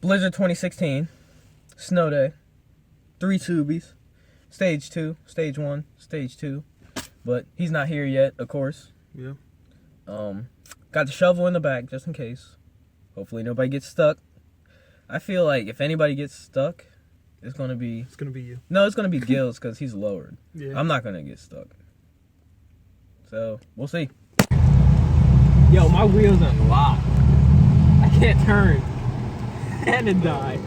Blizzard 2016, snow day, 3 Subies, stage 2, stage 1, stage 2, but he's not here yet, of course. Yeah. Got the shovel in the back just in case. Hopefully nobody gets stuck. I feel like if anybody gets stuck, it's gonna be you. No, it's gonna be Gills because he's lowered. Yeah. I'm not gonna get stuck. So we'll see. Yo, my wheels are locked. I can't turn. And it died.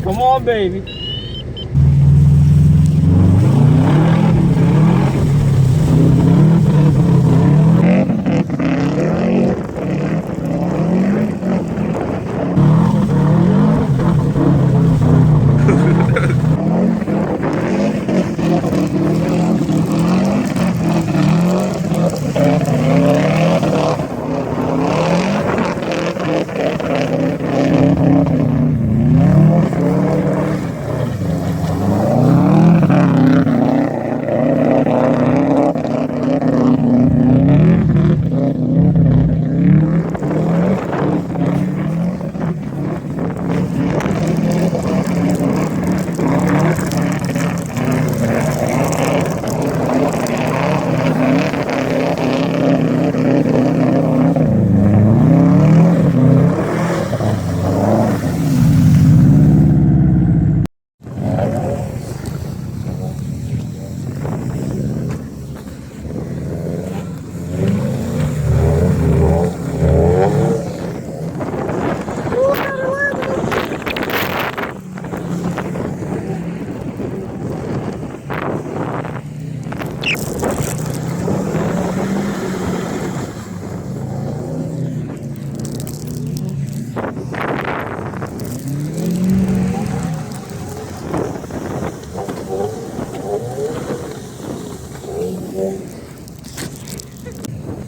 Come on, baby.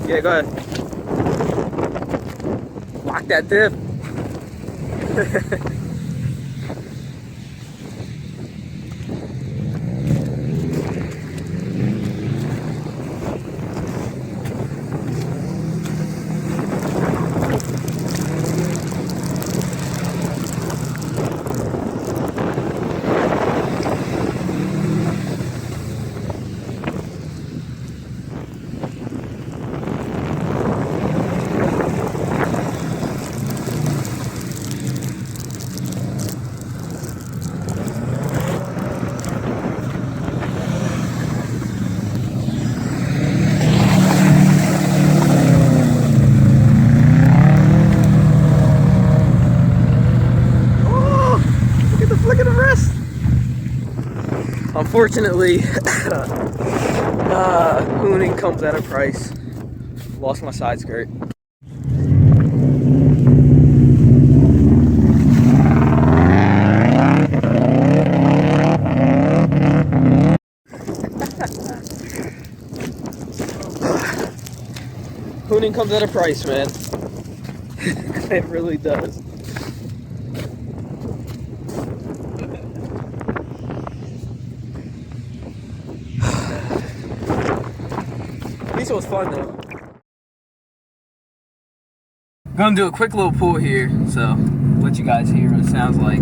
Yeah, go ahead. Lock that dip. Unfortunately, hooning comes at a price. Lost my side skirt. Hooning comes at a price, man. It really does. At least it was fun though. I'm gonna do a quick little pull here, so let you guys hear what it sounds like.